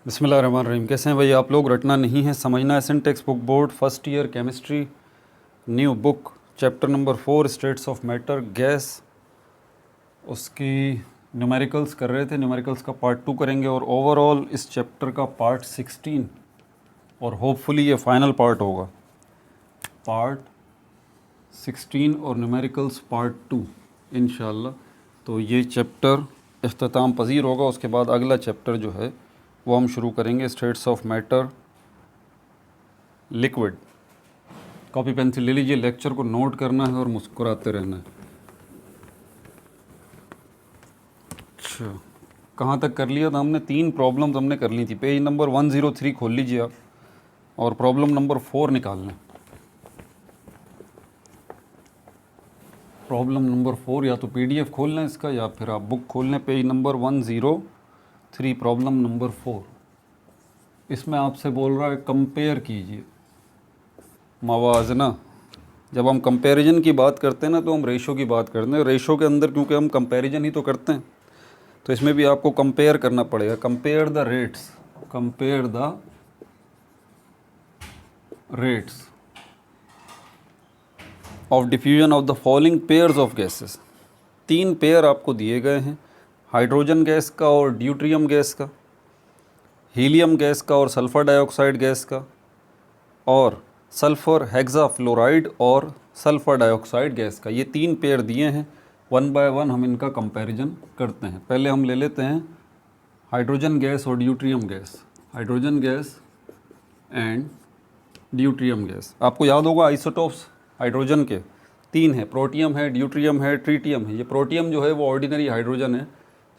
बिस्मिल्लाहिर्रहमानिर्रहीम। कैसे हैं भाई आप लोग? रटना नहीं है, समझना है। Syntax book board first year chemistry, new book, chapter number 4 states of matter gas. उसकी न्यूमेरिकल्स कर रहे थे, न्यूमेरिकल्स का पार्ट 2 करेंगे और ओवरऑल इस चैप्टर का पार्ट 16 और होपफुली ये फाइनल पार्ट होगा, पार्ट 16 और न्यूमेरिकल्स पार्ट 2 इंशाल्लाह। तो ये चैप्टर इख्तिताम पजीर होगा। उसके बाद अगला चैप्टर जो है वो हम शुरू करेंगे, states of matter liquid. Copy pencil ले लीजिए, लेक्चर को नोट करना है और मुस्कुराते रहना है। अच्छा, कहाँ तक कर लिया था हमने? 3 प्रॉब्लम्स हमने कर ली थी। पेज नंबर 103 खोल लीजिए आप और प्रॉब्लम नंबर 4 निकाल लें। प्रॉब्लम नंबर 4 या तो पीडीएफ खोल लें इसका या फिर आप बुक खोल लें। Page number 103 problem number 4। इसमें आपसे बोल रहा है कंपेयर कीजिए, मवाजना। जब हम कंपैरिजन की बात करते हैं ना तो हम रेशो की बात करते हैं। रेशो के अंदर क्योंकि हम कंपैरिजन ही तो करते हैं, तो इसमें भी आपको कंपेयर करना पड़ेगा। Compare the rates, compare the rates of diffusion of the following pairs of gases. 3 pair आपको दिए गए हैं, हाइड्रोजन गैस का और ड्यूट्रियम गैस का, हीलियम गैस का और सल्फ़र डाइऑक्साइड गैस का, और सल्फ़र हेक्साफ्लोराइड और सल्फ़र डाइऑक्साइड गैस का। ये 3 पेयर दिए हैं। 1 बाय 1 हम इनका कंपैरिजन करते हैं। पहले हम ले लेते हैं हाइड्रोजन गैस और deuterium gas. Hydrogen gas and deuterium gas. आपको याद होगा आइसोटोप्स हाइड्रोजन के 3 हैं, प्रोटियम है, ड्यूट्रियम है, ट्रीटियम है। ये प्रोटियम जो है वो ऑर्डिनरी हाइड्रोजन है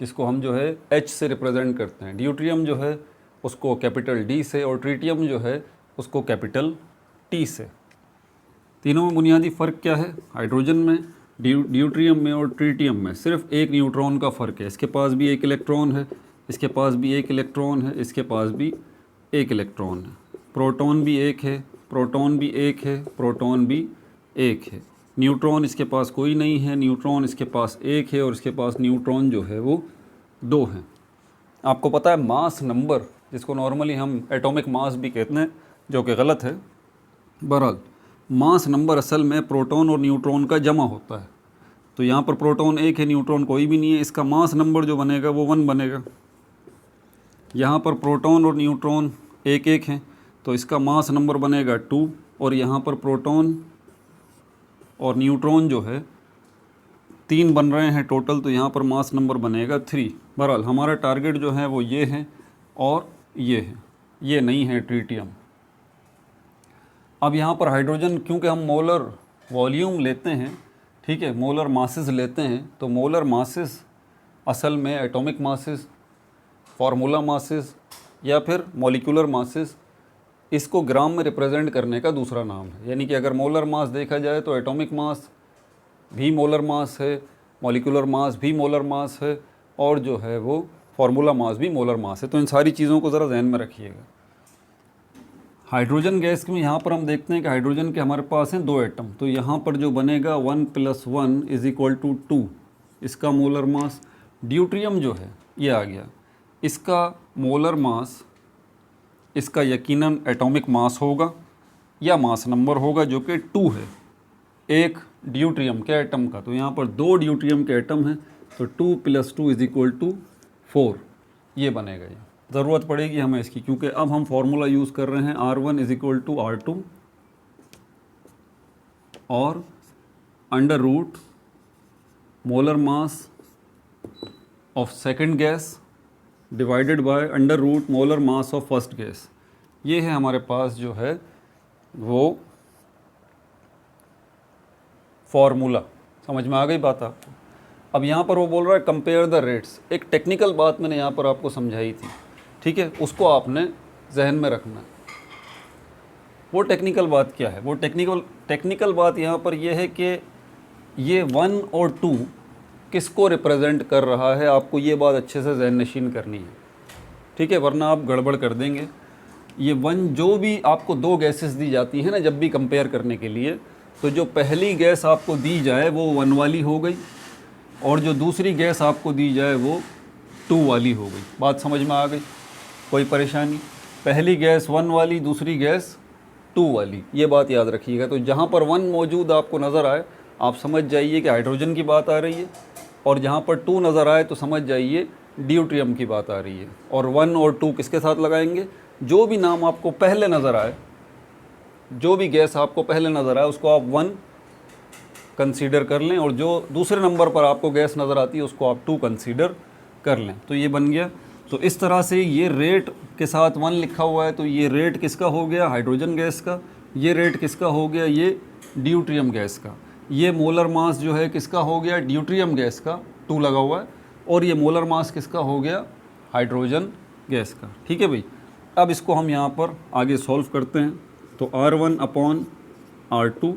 जिसको हम जो है H से रिप्रेजेंट करते हैं। ड्यूट्रियम जो है उसको कैपिटल D से, और ट्रीटियम जो है उसको कैपिटल T से। तीनों में बुनियादी फ़र्क क्या है? हाइड्रोजन में, ड्यूट्रियम में और ट्रीटियम में सिर्फ एक न्यूट्रॉन का फ़र्क है। इसके पास भी एक इलेक्ट्रॉन है, इसके पास भी एक इलेक्ट्रॉन है, इसके पास भी एक इलेक्ट्रॉन है। प्रोटॉन भी एक है, प्रोटॉन भी एक है, प्रोटॉन भी एक है। न्यूट्रॉन इसके पास कोई नहीं है, न्यूट्रॉन इसके पास एक है, और इसके पास न्यूट्रॉन जो है वो 2 हैं। आपको पता है मास नंबर, जिसको नॉर्मली हम एटॉमिक मास भी कहते हैं, जो कि गलत है। बहरहाल मास नंबर असल में प्रोटॉन और न्यूट्रॉन का जमा होता है। तो यहाँ पर प्रोटॉन एक है, न्यूट्रॉन कोई भी नहीं है, इसका मास नंबर जो बनेगा वो 1 बनेगा। यहाँ पर प्रोटॉन और न्यूट्रॉन एक एक हैं, तो इसका मास नंबर बनेगा 2, और यहाँ पर प्रोटॉन और न्यूट्रॉन जो है 3 बन रहे हैं टोटल, तो यहाँ पर मास नंबर बनेगा 3। बहरहाल हमारा टारगेट जो है वो ये है और ये है, ये नहीं है ट्रीटियम। अब यहाँ पर हाइड्रोजन, क्योंकि हम मोलर वॉल्यूम लेते हैं, ठीक है, मोलर मासेस लेते हैं, तो मोलर मासेस असल में एटॉमिक मासेस, फार्मूला मासेस या फिर मॉलिक्यूलर मासेस, इसको ग्राम में रिप्रेजेंट करने का दूसरा नाम है। यानी कि अगर मोलर मास देखा जाए तो एटॉमिक मास भी मोलर मास है, मॉलिक्यूलर मास भी मोलर मास है, और जो है वो फार्मूला मास भी मोलर मास है। तो इन सारी चीज़ों को ज़रा ध्यान में रखिएगा। हाइड्रोजन गैस में यहाँ पर हम देखते हैं कि हाइड्रोजन के हमारे पास हैं 2 एटम, तो यहाँ पर जो बनेगा 1 + 1 = 2, इसका मोलर मास। ड्यूट्रियम जो है ये आ गया, इसका मोलर मास, इसका यकीनन एटॉमिक मास होगा या मास नंबर होगा, जो कि 2 है एक ड्यूट्रियम के एटम का। तो यहाँ पर 2 ड्यूट्रियम के एटम हैं, तो 2 + 2 = 4 ये बनेगा। ये ज़रूरत पड़ेगी हमें इसकी, क्योंकि अब हम फार्मूला यूज़ कर रहे हैं R1 = R2 और √ molar mass of second gas divided by √ molar mass of first gas. ये है हमारे पास जो है वो फार्मूला। समझ में आ गई बात आपको? अब यहाँ पर वो बोल रहा है कंपेयर द रेट्स। एक टेक्निकल बात मैंने यहाँ पर आपको समझाई थी, ठीक है, उसको आपने जहन में रखना है। वो टेक्निकल बात क्या है? वो टेक्निकल बात यहाँ पर यह है कि ये 1 और 2 किसको रिप्रेजेंट कर रहा है, आपको ये बात अच्छे से जहन नशीन करनी है, ठीक है, वरना आप गड़बड़ कर देंगे। ये 1, जो भी आपको 2 गैसेस दी जाती हैं ना जब भी कंपेयर करने के लिए, तो जो पहली गैस आपको दी जाए वो 1 वाली हो गई, और जो दूसरी गैस आपको दी जाए वो 2 वाली हो गई। बात समझ में आ गई? कोई परेशानी? पहली गैस 1 वाली, दूसरी गैस 2 वाली, ये बात याद रखिएगा। तो जहाँ पर 1 मौजूद आपको नज़र आए आप समझ जाइए कि हाइड्रोजन की बात आ रही है, और जहाँ पर 2 नज़र आए तो समझ जाइए ड्यूट्रियम की बात आ रही है। और 1 और 2 किसके साथ लगाएंगे? जो भी नाम आपको पहले नज़र आए, जो भी गैस आपको पहले नज़र आए उसको आप 1 कंसीडर कर लें, और जो दूसरे नंबर पर आपको गैस नज़र आती है उसको आप 2 कंसीडर कर लें। तो ये बन गया। तो इस तरह से ये रेट के साथ 1 लिखा हुआ है, तो ये रेट किसका हो गया? हाइड्रोजन गैस का। ये रेट किसका हो गया? ये ड्यूट्रियम गैस का। ये मोलर मास जो है किसका हो गया? ड्यूट्रियम गैस का, 2 लगा हुआ है। और ये मोलर मास किसका हो गया? हाइड्रोजन गैस का। ठीक है भाई। अब इसको हम यहाँ पर आगे सॉल्व करते हैं। तो R1 अपॉन R2,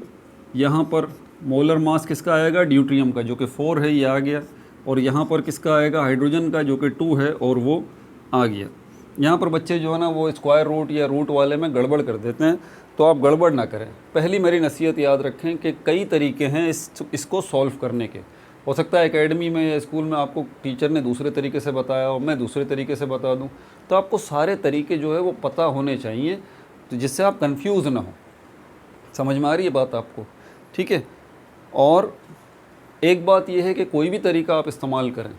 यहाँ पर मोलर मास किसका आएगा? ड्यूट्रियम का, जो कि 4 है, ये आ गया। और यहाँ पर किसका आएगा? हाइड्रोजन का, जो कि 2 है, और वो आ गया। यहाँ पर बच्चे जो है ना वो स्क्वायर रूट या रूट वाले में गड़बड़ कर देते हैं, तो आप गड़बड़ ना करें। पहली मेरी नसीहत याद रखें कि कई तरीके हैं इसको सॉल्व करने के। हो सकता है एकेडमी में या स्कूल में आपको टीचर ने दूसरे तरीके से बताया और मैं दूसरे तरीके से बता दूं, तो आपको सारे तरीके जो है वो पता होने चाहिए, तो जिससे आप कंफ्यूज ना हो। समझ में आ रही है बात आपको? ठीक है। और एक बात यह है कि कोई भी तरीका आप इस्तेमाल करें,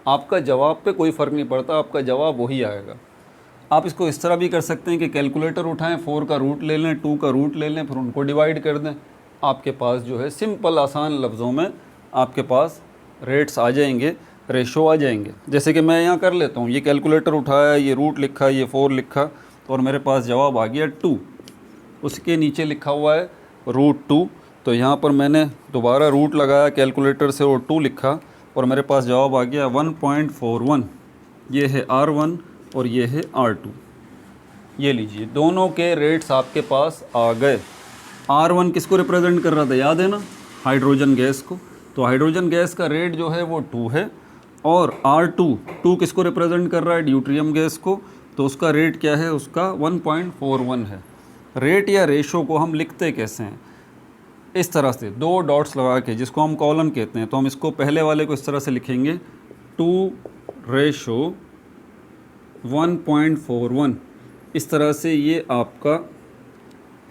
आपका जवाब पे कोई फ़र्क नहीं पड़ता, आपका जवाब वही आएगा। आप इसको इस तरह भी कर सकते हैं कि कैलकुलेटर उठाएं, 4 का रूट ले लें, 2 का रूट ले लें, फिर उनको डिवाइड कर दें। आपके पास जो है सिंपल आसान लफ्ज़ों में आपके पास रेट्स आ जाएंगे, रेशो आ जाएंगे। जैसे कि मैं यहाँ कर लेता हूँ, ये कैलकुलेटर उठाया, ये रूट लिखा, ये 4 लिखा, और मेरे पास जवाब आ गया 2। उसके नीचे लिखा हुआ है √2, तो यहाँ पर मैंने दोबारा रूट लगाया कैलकुलेटर से और 2 लिखा, और मेरे पास जवाब आ गया 1.41। ये है R1 और ये है R2। ये लीजिए, दोनों के रेट्स आपके पास आ गए। R1 किसको रिप्रेजेंट कर रहा था? याद है ना? हाइड्रोजन गैस को। तो हाइड्रोजन गैस का रेट जो है वो 2 है, और R2 किसको रिप्रेजेंट कर रहा है? ड्यूट्रियम गैस को। तो उसका रेट क्या है? उसका 1.41 है। रेट या रेशो को हम लिखते कैसे हैं? इस तरह से 2 डॉट्स लगा के, जिसको हम कॉलन कहते हैं। तो हम इसको पहले वाले को इस तरह से लिखेंगे 2:1.41। इस तरह से ये आपका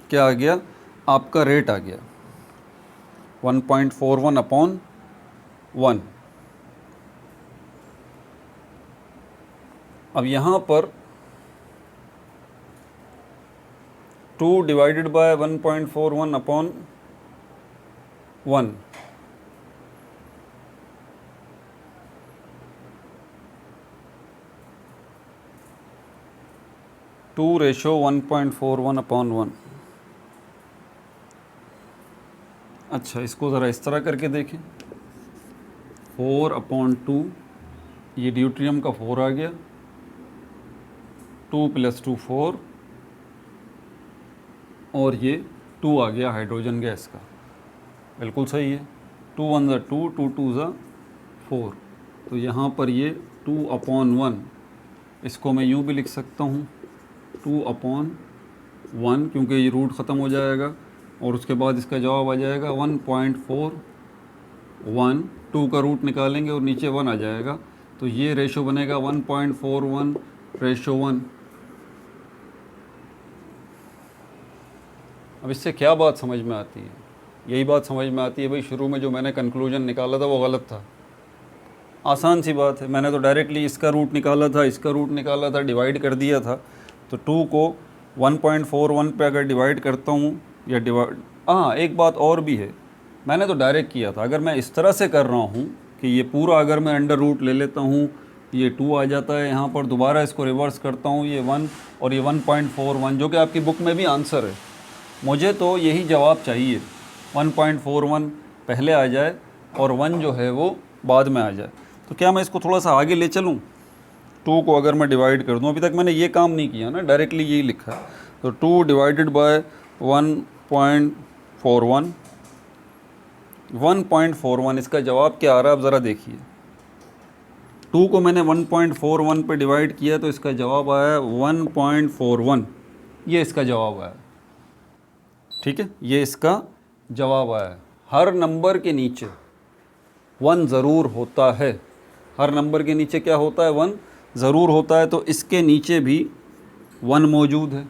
क्या आ गया? आपका रेट आ गया 1.41/1। अब यहाँ पर 2 डिवाइडेड बाय 1.41/1, 2:1.41/1। अच्छा, इसको ज़रा इस तरह करके देखें, 4/2, ये ड्यूट्रियम का 4 आ गया, 2 + 2 4, और ये 2 आ गया हाइड्रोजन गैस का। बिल्कुल सही है। 2 1 ज़ा 2, 2 2 ज़ा 4। तो यहाँ पर ये 2/1, इसको मैं यूँ भी लिख सकता हूँ 2/1, क्योंकि ये रूट ख़त्म हो जाएगा, और उसके बाद इसका जवाब आ जाएगा 1.41। 2 का रूट निकालेंगे और नीचे 1 आ जाएगा, तो ये रेशो बनेगा 1.41:1। अब इससे क्या बात समझ में आती है? यही बात समझ में आती है भाई, शुरू में जो मैंने कंक्लूजन निकाला था वो गलत था। आसान सी बात है, मैंने तो डायरेक्टली इसका रूट निकाला था, इसका रूट निकाला था, डिवाइड कर दिया था। तो 2 को 1.41 पे अगर डिवाइड करता हूँ या एक बात और भी है, मैंने तो डायरेक्ट किया था। अगर मैं इस तरह से कर रहा हूँ कि ये पूरा अगर मैं अंडर रूट ले लेता हूँ, ये 2 आ जाता है, यहाँ पर दोबारा इसको रिवर्स करता हूँ, ये 1 और ये 1.41, जो कि आपकी बुक में भी आंसर है। मुझे तो यही जवाब चाहिए, 1.41 पहले आ जाए और 1 जो है वो बाद में आ जाए। तो क्या मैं इसको थोड़ा सा आगे ले चलूँ? 2 को अगर मैं डिवाइड कर दूँ, अभी तक मैंने ये काम नहीं किया ना, डायरेक्टली यही लिखा है। तो 2 डिवाइडेड बाय 1.41, 1.41, इसका जवाब क्या आ रहा है आप ज़रा देखिए। 2 को मैंने 1.41 पे डिवाइड किया तो इसका जवाब आया 1.41। ये इसका जवाब आया। ठीक है, ये इसका जवाब आया। हर नंबर के नीचे 1 ज़रूर होता है। हर नंबर के नीचे क्या होता है? 1 ज़रूर होता है, तो इसके नीचे भी 1 मौजूद है।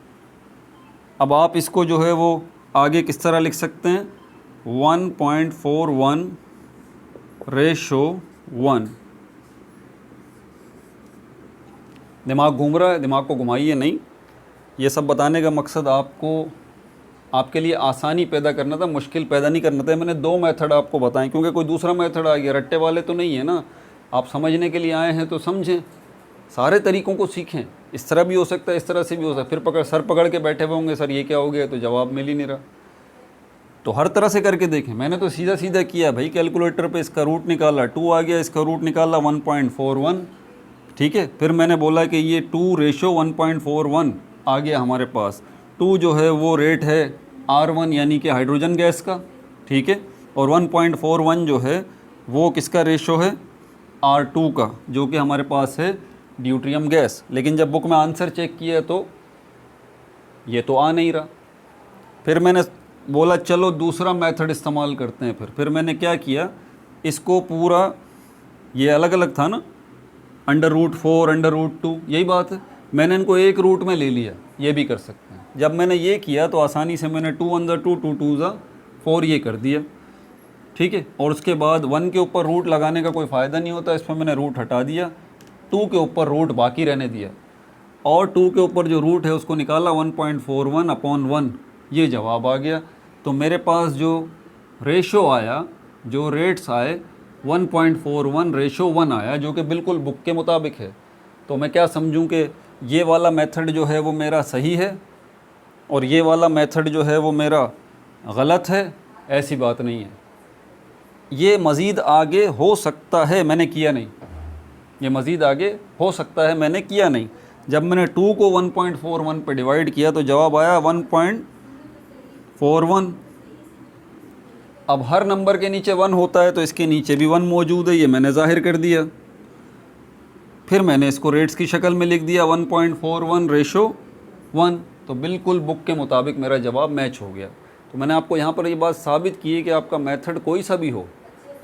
अब आप इसको जो है वो आगे किस तरह लिख सकते हैं, 1.41:1। दिमाग घूम रहा है, दिमाग को घुमाइए नहीं। ये सब बताने का मकसद आपको, आपके लिए आसानी पैदा करना था, मुश्किल पैदा नहीं करना था। मैंने 2 मेथड आपको बताएं, क्योंकि कोई दूसरा मेथड आ गया, रट्टे वाले तो नहीं है ना। आप समझने के लिए आए हैं तो समझें, सारे तरीक़ों को सीखें। इस तरह भी हो सकता है, इस तरह से भी हो सकता है। फिर सर पकड़ के बैठे हुए होंगे, सर ये क्या हो गया, तो जवाब मिल ही नहीं रहा। तो हर तरह से करके देखें। मैंने तो सीधा सीधा किया भाई, कैलकुलेटर पे इसका रूट निकाला, 2 आ गया, इसका रूट निकाला 1.41, ठीक है। फिर मैंने बोला कि ये 2:1.41 आ गया हमारे पास। 2 जो है वो रेट है R1 यानी कि हाइड्रोजन गैस का, ठीक है। और 1.41 जो है वो किसका रेशो है, R2 का, जो कि हमारे पास है ड्यूट्रियम गैस। लेकिन जब बुक में आंसर चेक किया तो ये तो आ नहीं रहा। फिर मैंने बोला चलो दूसरा मेथड इस्तेमाल करते हैं। फिर मैंने क्या किया, इसको पूरा, ये अलग अलग था ना, √4 √2, यही बात है। मैंने इनको एक रूट में ले लिया, ये भी कर सकते हैं। जब मैंने ये किया तो आसानी से मैंने 2 1 2 2 2 4 ये कर दिया, ठीक है। और उसके बाद 1 के ऊपर रूट लगाने का कोई फ़ायदा नहीं होता, इस पर मैंने रूट हटा दिया, 2 के ऊपर रूट बाकी रहने दिया, और 2 के ऊपर जो रूट है उसको निकाला, 1.41/1, ये जवाब आ गया। तो मेरे पास जो रेशो आया, जो रेट्स आए, 1.41:1 आया, जो कि बिल्कुल बुक के मुताबिक है। तो मैं क्या समझूं कि ये वाला मेथड जो है वो मेरा सही है और ये वाला मेथड जो है वो मेरा गलत है? ऐसी बात नहीं है। ये मज़ीद आगे हो सकता है, मैंने किया नहीं। ये मज़ीद आगे हो सकता है, मैंने किया नहीं। जब मैंने 2 को 1.41 पे डिवाइड किया तो जवाब आया 1.41। अब हर नंबर के नीचे 1 होता है, तो इसके नीचे भी 1 मौजूद है, ये मैंने ज़ाहिर कर दिया। फिर मैंने इसको रेट्स की शक्ल में लिख दिया, 1.41:1, तो बिल्कुल बुक के मुताबिक मेरा जवाब मैच हो गया। तो मैंने आपको यहाँ पर ये बात साबित की है कि आपका मेथड कोई सा भी हो,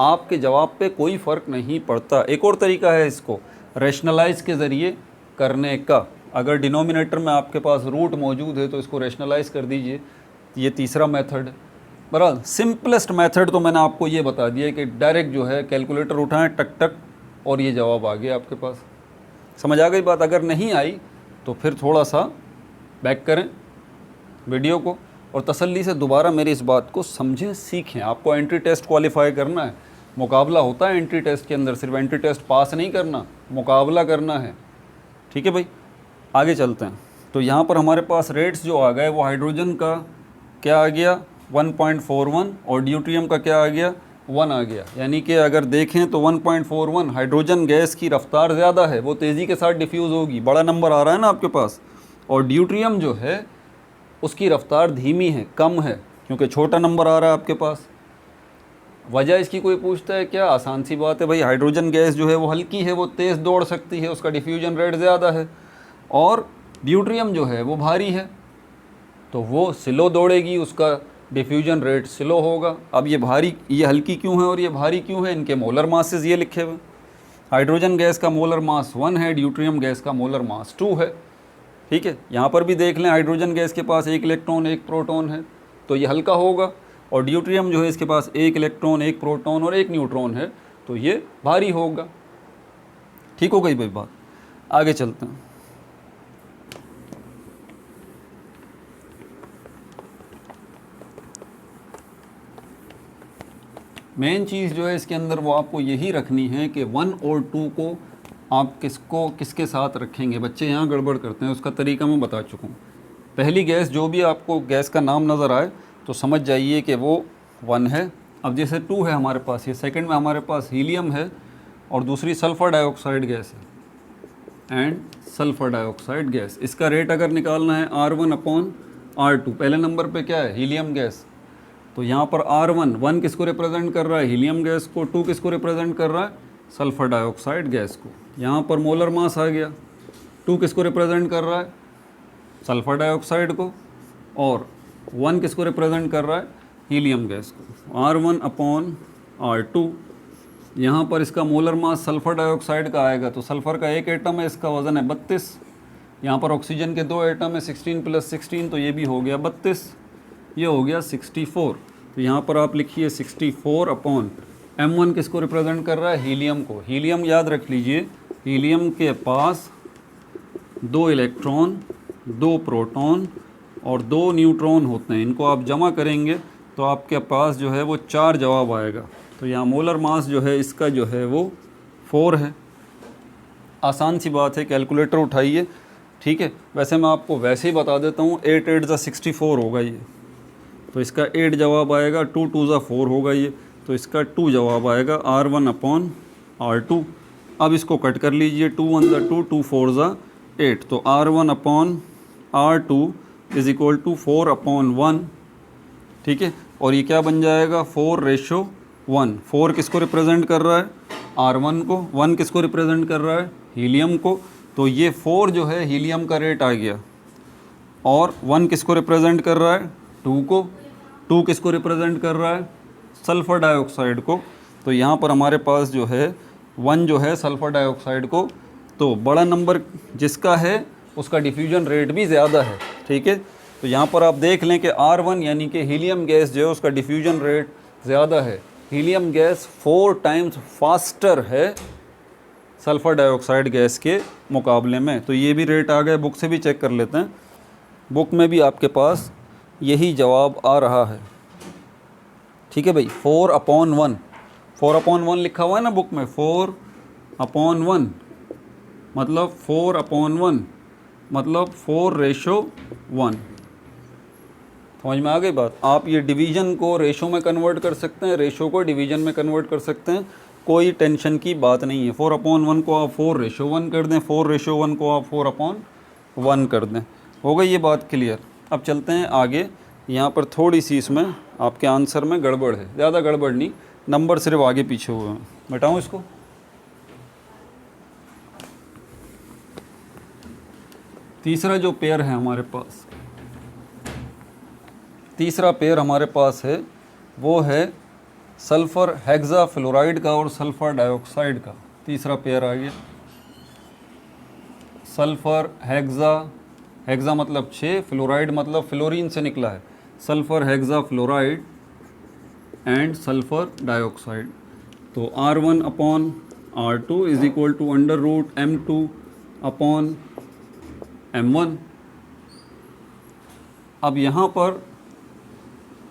आपके जवाब पे कोई फ़र्क नहीं पड़ता। एक और तरीका है इसको रैशनलाइज़ के ज़रिए करने का। अगर डिनोमिनेटर में आपके पास रूट मौजूद है तो इसको रैशनलाइज़ कर दीजिए, ये तीसरा मेथड। बहरहाल सिंपलेस्ट मेथड तो मैंने आपको ये बता दिया कि डायरेक्ट जो है कैलकुलेटर उठाएं, टक टक, और ये जवाब आ गया आपके पास। समझ आ गई बात? अगर नहीं आई तो फिर थोड़ा सा बैक करें वीडियो को और तसल्ली से दोबारा मेरी इस बात को समझें, सीखें। आपको एंट्री टेस्ट क्वालिफाई करना है, मुकाबला होता है एंट्री टेस्ट के अंदर, सिर्फ एंट्री टेस्ट पास नहीं करना, मुकाबला करना है, ठीक है भाई। आगे चलते हैं। तो यहाँ पर हमारे पास रेट्स जो आ गए वो हाइड्रोजन का क्या आ गया, 1.41, और ड्यूट्रियम का क्या आ गया, 1 आ गया। यानी कि अगर देखें तो 1.41 हाइड्रोजन गैस की रफ्तार ज़्यादा है, वो तेज़ी के साथ डिफ्यूज़ होगी, बड़ा नंबर आ रहा है ना आपके पास। और ड्यूट्रियम जो है उसकी रफ्तार धीमी है, कम है, क्योंकि छोटा नंबर आ रहा है आपके पास। वजह इसकी कोई पूछता है क्या? आसान सी बात है भाई, हाइड्रोजन गैस जो है वो हल्की है, वो तेज़ दौड़ सकती है, उसका डिफ्यूजन रेट ज़्यादा है। और ड्यूट्रियम जो है वो भारी है, तो वो स्लो दौड़ेगी, उसका डिफ्यूजन रेट स्लो होगा। अब ये भारी, ये हल्की क्यों है और ये भारी क्यों है? इनके मोलर मासेस ये लिखे हुए। हाइड्रोजन गैस का मोलर मास 1 है, ड्यूट्रियम गैस का मोलर मास 2 है, ठीक है। यहाँ पर भी देख लें, हाइड्रोजन गैस के पास 1 इलेक्ट्रॉन 1 प्रोटॉन है, तो ये हल्का होगा। और ड्यूट्रियम जो है इसके पास 1 इलेक्ट्रॉन 1 प्रोटॉन और 1 न्यूट्रॉन है, तो ये भारी होगा। ठीक हो गई भाई बात? आगे चलते हैं। मेन चीज़ जो है इसके अंदर वो आपको यही रखनी है कि 1 और 2 को आप किसके साथ रखेंगे। बच्चे यहाँ गड़बड़ करते हैं, उसका तरीका मैं बता चुका हूँ। पहली गैस, जो भी आपको गैस का नाम नज़र आए तो समझ जाइए कि वो 1 है। अब जैसे 2 है हमारे पास, ये सेकंड में हमारे पास हीलियम है और दूसरी सल्फ़र डाइऑक्साइड गैस है, एंड सल्फ़र डाइऑक्साइड गैस। इसका रेट अगर निकालना है R1/R2, पहले नंबर पे क्या है, हीलियम गैस। तो यहाँ पर R1 किसको रिप्रेजेंट कर रहा है, हीलियम गैस को। 2 किसको रिप्रेजेंट कर रहा है, सल्फ़र डाइऑक्साइड गैस को। यहाँ पर मोलर मास आ गया। 2 किसको रिप्रेजेंट कर रहा है, सल्फ़र डाइऑक्साइड को, और 1 किसको रिप्रेजेंट कर रहा है, हीलियम गैस को। R1/R2 यहाँ पर इसका मोलर मास सल्फ़र डाइऑक्साइड का आएगा, तो सल्फ़र का एक एटम है, इसका वज़न है 32। यहाँ पर ऑक्सीजन के 2 एटम है, 16 + 16, तो ये भी हो गया 32, ये हो गया 64। तो यहाँ पर आप लिखिए 64 अपॉन m1 किसको रिप्रेजेंट कर रहा है, हीलियम को। हीलियम याद रख लीजिए, हीलियम के पास 2 इलेक्ट्रॉन, 2 प्रोटॉन और 2 न्यूट्रॉन होते हैं। इनको आप जमा करेंगे तो आपके पास जो है वो 4 जवाब आएगा। तो यहाँ मोलर मास जो है इसका जो है वो 4 है। आसान सी बात है, कैलकुलेटर उठाइए, ठीक है। वैसे मैं आपको वैसे ही बता देता हूँ, 8 8 ज़ा 64 होगा ये, तो इसका 8 जवाब आएगा, 2 2 ज़ा 4 होगा ये, तो इसका 2 जवाब आएगा, R1 अपॉन R2। अब इसको कट कर लीजिए, 2 1 ज़ा 2, 2 4 ज़ा 8, तो R1 upon R2 is equal to 4 upon 1, ठीक है। और ये क्या बन जाएगा, 4:1। 4 किसको रिप्रेजेंट कर रहा है, R1 को, 1 किसको रिप्रेजेंट कर रहा है, हीलियम को। तो ये 4 जो है हीलियम का रेट आ गया, और 1 किसको रिप्रेजेंट कर रहा है, 2 को। 2 किसको रिप्रेजेंट कर रहा है, सल्फ़र डाइऑक्साइड को। तो यहाँ पर हमारे पास जो है 1 जो है सल्फ़र डाइऑक्साइड को, तो बड़ा नंबर जिसका है उसका डिफ्यूजन रेट भी ज़्यादा है, ठीक है। तो यहाँ पर आप देख लें कि R1 यानी कि हीलियम गैस जो है उसका डिफ्यूजन रेट ज़्यादा है। हीलियम गैस 4 टाइम्स फास्टर है सल्फ़र डाइऑक्साइड गैस के मुकाबले में। तो ये भी रेट आ गया, बुक से भी चेक कर लेते हैं, बुक में भी आपके पास यही जवाब आ रहा है, ठीक है भाई। 4 अपॉन 1, 4 अपॉन 1 लिखा हुआ है ना बुक में, 4 अपॉन 1 मतलब 4 अपॉन 1 मतलब 4:1। समझ में आ गई बात। आप ये डिवीज़न को रेशो में कन्वर्ट कर सकते हैं, रेशो को डिवीज़न में कन्वर्ट कर सकते हैं, कोई टेंशन की बात नहीं है। 4 अपॉन 1 को आप 4:1 कर दें, 4:1 को आप 4 अपॉन 1 कर दें। हो गई ये बात क्लियर। अब चलते हैं आगे। यहाँ पर थोड़ी सी इसमें आपके आंसर में गड़बड़ है, ज़्यादा गड़बड़ नहीं, नंबर सिर्फ आगे पीछे हुए हैं। मिटाऊँ इसको। तीसरा जो पेयर है हमारे पास, तीसरा पेयर हमारे पास है वो है सल्फ़र हेक्साफ्लोराइड का और सल्फ़र डाइऑक्साइड का। तीसरा पेयर आ गया सल्फ़र हेक्सा मतलब 6, फ्लोराइड मतलब फ्लोरीन से निकला है, sulphur hexafluoride and sulphur dioxide. तो R1 upon R2 is equal to √M2 upon M1। अब यहाँ पर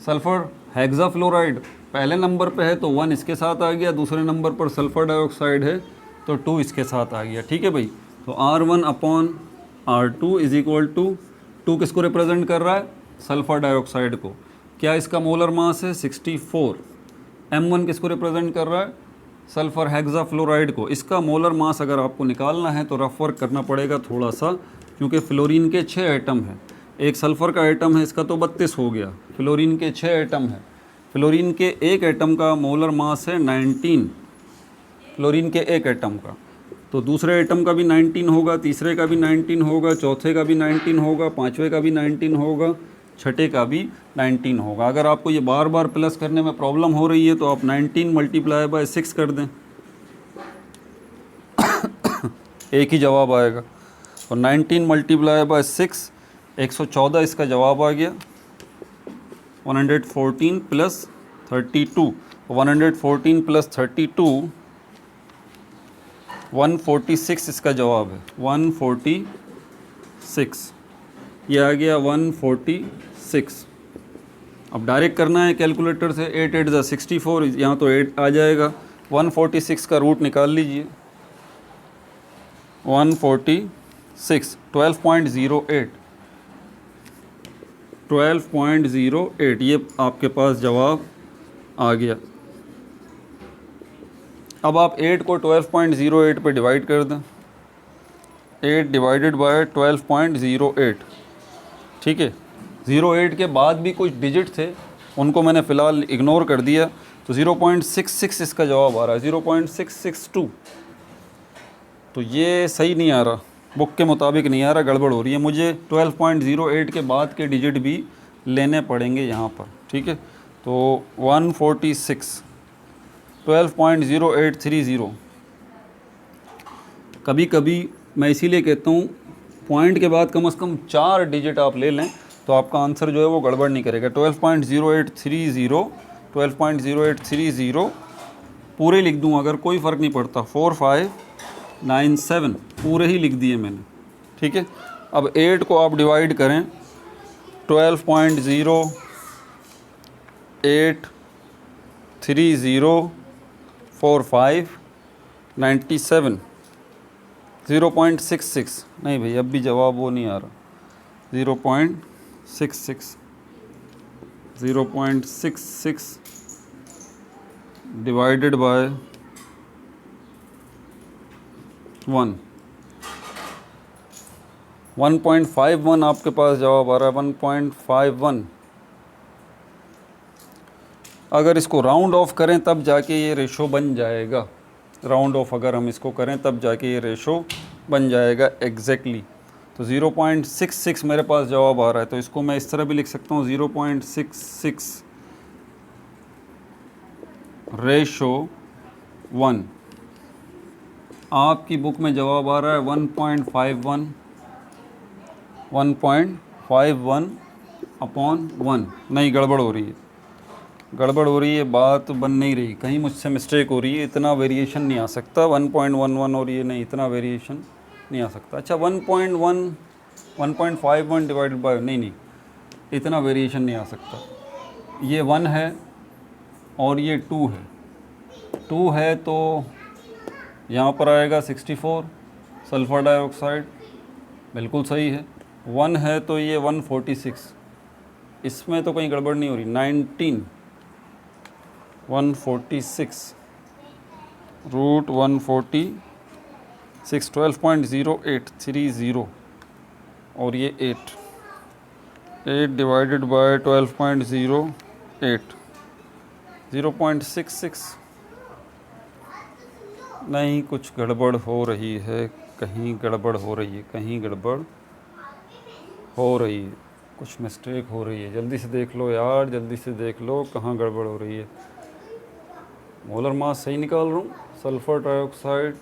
सल्फ़र हेक्साफ्लोराइड पहले नंबर पे है तो 1 इसके साथ आ गया, दूसरे नंबर पर सल्फ़र डाइऑक्साइड है तो 2 इसके साथ आ गया, ठीक है भाई। तो R1 upon R2 is equal to 2 किसको रिप्रेजेंट कर रहा है, सल्फ़र डाइऑक्साइड को। क्या इसका मोलर मास है 64। M1 किसको रिप्रेजेंट कर रहा है, सल्फ़र हेक्साफ्लोराइड को। इसका मोलर मास अगर आपको निकालना है तो रफ वर्क करना पड़ेगा थोड़ा सा, क्योंकि फ्लोरीन के 6 एटम हैं, एक सल्फ़र का एटम है, इसका तो 32 हो गया। फ्लोरीन के 6 एटम हैं, फ्लोरीन के एक एटम का मोलर मास है 19, फ्लोरीन के एक एटम का। तो दूसरे एटम का भी 19 होगा, तीसरे का भी 19 होगा, चौथे का भी 19 होगा, पाँचवें का भी 19 होगा, छठे का भी 19 होगा। अगर आपको ये बार बार प्लस करने में प्रॉब्लम हो रही है तो आप 19 × 6 कर दें, एक ही जवाब आएगा। और 19 × 6 114 इसका जवाब आ गया। 114 + 32, 114 + 32 146 इसका जवाब है, 146, ये आ गया 146। अब डायरेक्ट करना है कैलकुलेटर से, 8 8 ज़ा 64, यहाँ तो 8 आ जाएगा। 146 का रूट निकाल लीजिए, 146 12.08, 12.08, ये आपके पास जवाब आ गया। अब आप 8 को 12.08 पे डिवाइड कर दें, 8 डिवाइडेड बाय 12.08, ठीक है। 08 के बाद भी कुछ डिजिट थे, उनको मैंने फ़िलहाल इग्नोर कर दिया, तो 0.66 इसका जवाब आ रहा है, 0.662। तो ये सही नहीं आ रहा, बुक के मुताबिक नहीं आ रहा, गड़बड़ हो रही है। मुझे 12.08 के बाद के डिजिट भी लेने पड़ेंगे यहाँ पर, ठीक है। तो 146 12.0830। कभी कभी मैं इसीलिए कहता हूँ पॉइंट के बाद कम से कम 4 डिजिट आप ले लें तो आपका आंसर जो है वो गड़बड़ नहीं करेगा। 12.0830, 12.0830 पूरे लिख दूँ अगर कोई फ़र्क नहीं पड़ता। 4597 पूरे ही लिख दिए मैंने, ठीक है। अब 8 को आप डिवाइड करें 12.08304597 0.66। नहीं भाई अब भी जवाब वो नहीं आ रहा। 0.66 डिवाइडेड बाय 1 1.51 आपके पास जवाब आ रहा है। 1.51। अगर इसको राउंड ऑफ करें तब जाके ये रेशो बन जाएगा। राउंड ऑफ अगर हम इसको करें तब जाके ये रेशो बन जाएगा एग्जैक्टली। तो 0.66 मेरे पास जवाब आ रहा है। तो इसको मैं इस तरह भी लिख सकता हूँ 0.66 रेशो 1। आपकी बुक में जवाब आ रहा है 1.51 अपॉन 1। नहीं गड़बड़ हो रही है, गड़बड़ हो रही है, बात बन नहीं रही, कहीं मुझसे मिस्टेक हो रही है। इतना वेरिएशन नहीं आ सकता। 1.11 हो रही है, नहीं इतना वेरिएशन नहीं आ सकता। अच्छा 1.51 डिवाइडेड बाय, नहीं इतना वेरिएशन नहीं आ सकता। ये 1 है और ये 2 है। 2 है तो यहाँ पर आएगा 64 सल्फ़र डाइऑक्साइड, बिल्कुल सही है। 1 है तो ये 146, इसमें तो कहीं गड़बड़ नहीं हो रही। 146 रूट 146 12.0830 और ये 8 डिवाइडेड बाय 12.08 0.66। नहीं कुछ गड़बड़ हो रही है, कहीं गड़बड़ हो रही है, कहीं गड़बड़ हो रही है, कुछ मिस्टेक हो रही है। जल्दी से देख लो यार, जल्दी से देख लो कहाँ गड़बड़ हो रही है। मोलर मास सही निकाल रहा हूँ। सल्फ़र डाइऑक्साइड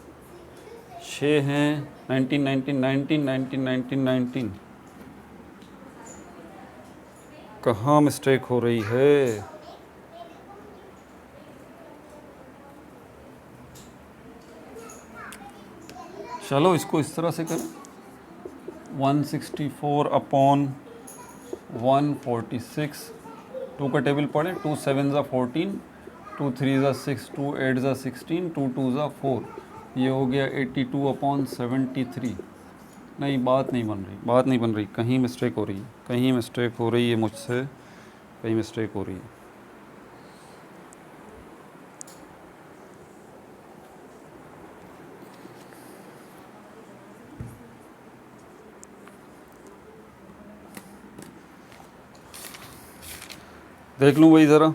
6 हैं। 19 कहाँ मिस्टेक हो रही है। चलो इसको इस तरह से करें 164 अपॉन 146। 2 का टेबल पढ़ें। 2 7 ज़ा 14, 2 3 ज़ा 6, 2 8 ज़ा 16, 2 2 ज़ा 4। ये हो गया 82 अपॉन 73। नहीं बात नहीं बन रही, बात नहीं बन रही, कहीं मिस्टेक हो रही है, कहीं मिस्टेक हो रही है मुझसे, कहीं मिस्टेक हो रही है। देख लूँ भाई ज़रा,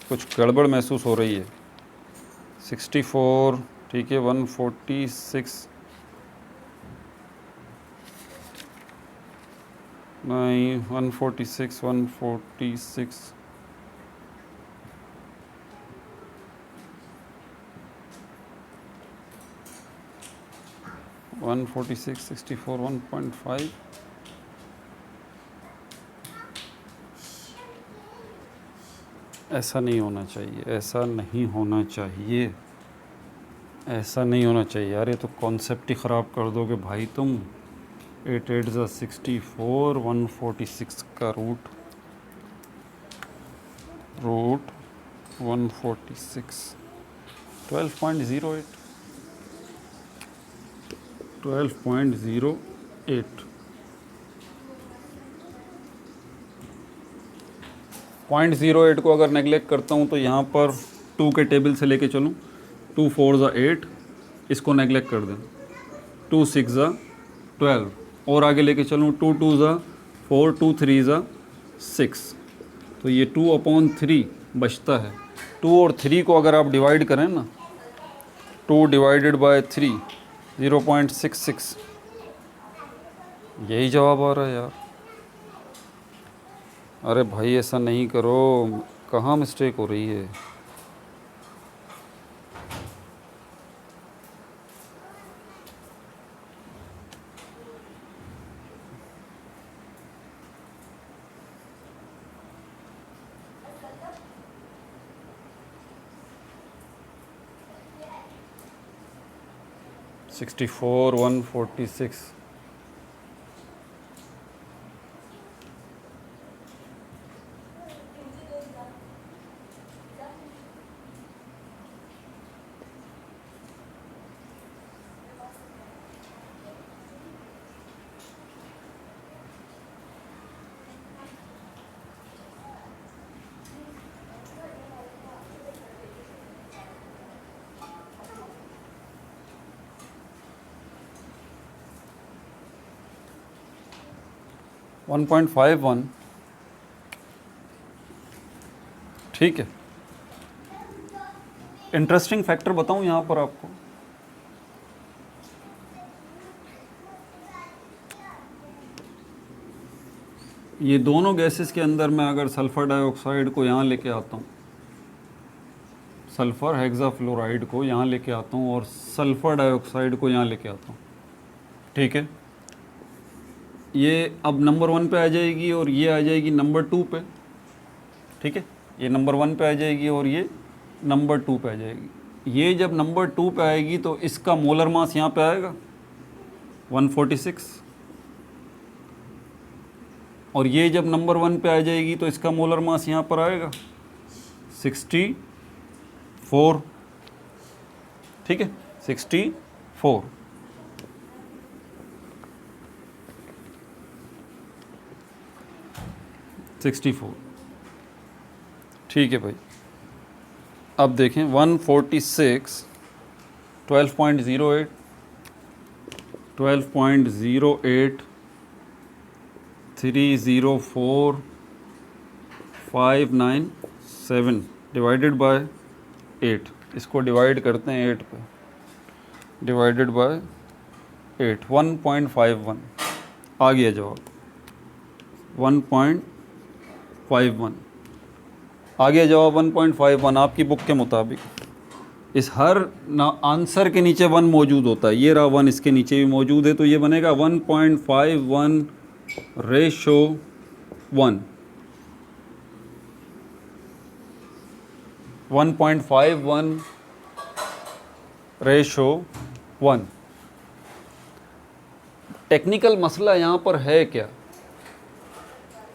कुछ गड़बड़ महसूस हो रही है। 64 ठीक है, 146 नहीं, 146 64 1.5 ऐसा नहीं होना चाहिए, ऐसा नहीं होना चाहिए, ऐसा नहीं होना चाहिए यार। ये तो कॉन्सेप्ट ही ख़राब कर दोगे भाई तुम। 8 8 ज़ा 64, 146 का रूट 146 12.08 0.08 को अगर नेगलेक्ट करता हूँ तो यहाँ पर 2 के टेबल से लेके चलूँ। 2 4 ज़ा 8, इसको नेगलेक्ट कर दें। 2 6 ज़ा 12 और आगे लेके चलूँ। 2 2 ज़ा 4, 2 3 ज़ा 6, तो ये 2 अपॉन 3 बचता है। 2 और 3 को अगर आप डिवाइड करें ना, 2 डिवाइडेड बाय 3 0.66, यही जवाब आ रहा है यार। अरे भाई ऐसा नहीं करो, कहाँ मिस्टेक हो रही है। 64 146 1.51 ठीक है। इंटरेस्टिंग फैक्टर बताऊं यहाँ पर आपको, ये दोनों गैसेस के अंदर मैं अगर सल्फ़र डाइऑक्साइड को यहाँ लेके आता हूँ, सल्फ़र हेक्साफ्लोराइड को यहाँ लेके आता हूँ और सल्फ़र डाइऑक्साइड को यहाँ लेके आता हूँ, ठीक है, ये अब नंबर 1 पे आ जाएगी और ये आ जाएगी नंबर 2 पे, ठीक है, ये नंबर 1 पे आ जाएगी और ये नंबर 2 पे आ जाएगी। ये जब नंबर 2 पे आएगी तो इसका मोलर मास यहाँ पे आएगा 146, और ये जब नंबर 1 पे आ जाएगी तो इसका मोलर मास यहाँ पर आएगा 64, ठीक है, 64। ठीक है भाई, अब देखें 146 12.08 12.08 304 597 डिवाइडेड बाय 8, इसको डिवाइड करते हैं 8 पे, डिवाइडेड बाय 8 1.51 आ गया जवाब, 1.51 आ गया जवाब 1.51 आपकी बुक के मुताबिक। इस हर आंसर के नीचे 1 मौजूद होता है, ये रहा 1 इसके नीचे भी मौजूद है, तो ये बनेगा 1.51 रेशो 1, 1.51 रेशो 1। टेक्निकल मसला यहाँ पर है क्या,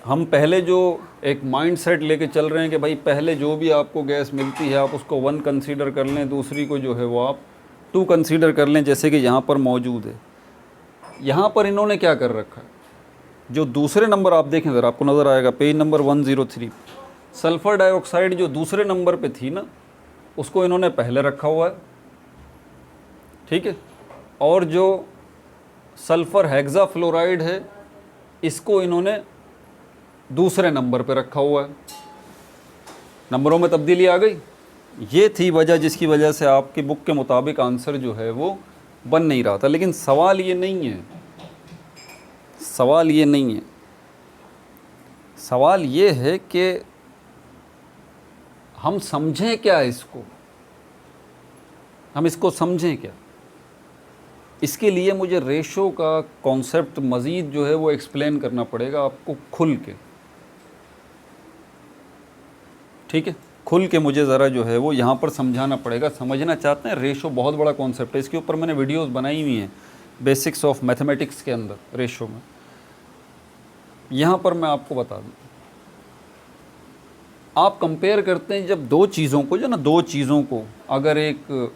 हम पहले जो एक माइंड सेट लेके चल रहे हैं कि भाई पहले जो भी आपको गैस मिलती है आप उसको 1 कंसीडर कर लें, दूसरी को जो है वो आप 2 कंसीडर कर लें, जैसे कि यहाँ पर मौजूद है। यहाँ पर इन्होंने क्या कर रखा है, जो दूसरे नंबर आप देखें ज़रा, आपको नज़र आएगा पेज नंबर 103, सल्फ़र डाइऑक्साइड जो दूसरे नंबर पे थी ना, उसको इन्होंने पहले रखा हुआ है, ठीक है, और जो सल्फ़र हेक्साफ्लोराइड है इसको इन्होंने दूसरे नंबर पे रखा हुआ है। नंबरों में तब्दीली आ गई, ये थी वजह जिसकी वजह से आपकी बुक के मुताबिक आंसर जो है वो बन नहीं रहा था। लेकिन सवाल ये नहीं है, सवाल ये नहीं है, सवाल ये है कि हम समझें क्या इसको, हम इसको समझें क्या। इसके लिए मुझे रेशो का कॉन्सेप्ट मज़ीद जो है वो एक्सप्लेन करना पड़ेगा आपको खुल के, ठीक है, खुल के मुझे ज़रा जो है वो यहाँ पर समझाना पड़ेगा। समझना चाहते हैं, रेशो बहुत बड़ा कॉन्सेप्ट है, इसके ऊपर मैंने वीडियोस बनाई हुई हैं बेसिक्स ऑफ मैथमेटिक्स के अंदर रेशो में। यहाँ पर मैं आपको बता दूँ, आप कंपेयर करते हैं जब दो चीज़ों को, जो ना दो चीज़ों को, अगर एक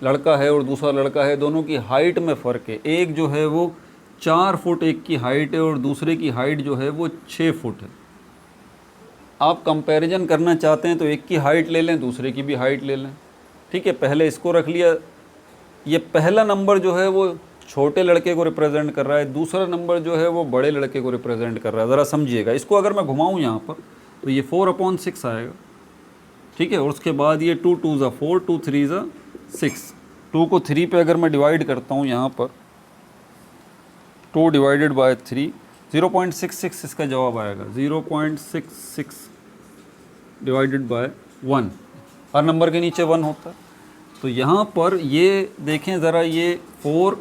लड़का है और दूसरा लड़का है, दोनों की हाइट में फ़र्क है, एक जो है वो 4 फुट एक की हाइट है और दूसरे की हाइट जो है वो 6 फुट है। आप कंपैरिजन करना चाहते हैं तो एक की हाइट ले लें, दूसरे की भी हाइट ले लें, ठीक है, पहले इसको रख लिया, ये पहला नंबर जो है वो छोटे लड़के को रिप्रेजेंट कर रहा है, दूसरा नंबर जो है वो बड़े लड़के को रिप्रेजेंट कर रहा है। ज़रा समझिएगा इसको, अगर मैं घुमाऊँ यहाँ पर तो ये 4/6 आएगा, ठीक है, और उसके बाद ये 2 2 ज़ा 4 2 3 ज़ा 6, 2 को 3 पे अगर मैं डिवाइड करता हूँ यहाँ पर 2 डिवाइडेड बाय 3, 0.66 इसका जवाब आएगा, 0.66 डिवाइडेड बाय 1, हर नंबर के नीचे 1 होता है। तो यहाँ पर ये देखें ज़रा, ये 4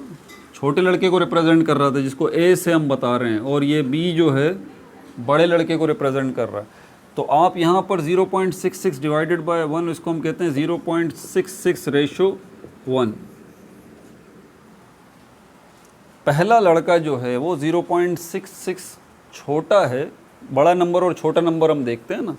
छोटे लड़के को रिप्रेजेंट कर रहा था जिसको ए से हम बता रहे हैं, और ये बी जो है बड़े लड़के को रिप्रेजेंट कर रहा है। तो आप यहाँ पर 0.66 डिवाइडेड बाय 1, इसको हम कहते हैं 0.66 रेशो 1, पहला लड़का जो है वो 0.66 छोटा है, बड़ा नंबर और छोटा नंबर हम देखते हैं ना,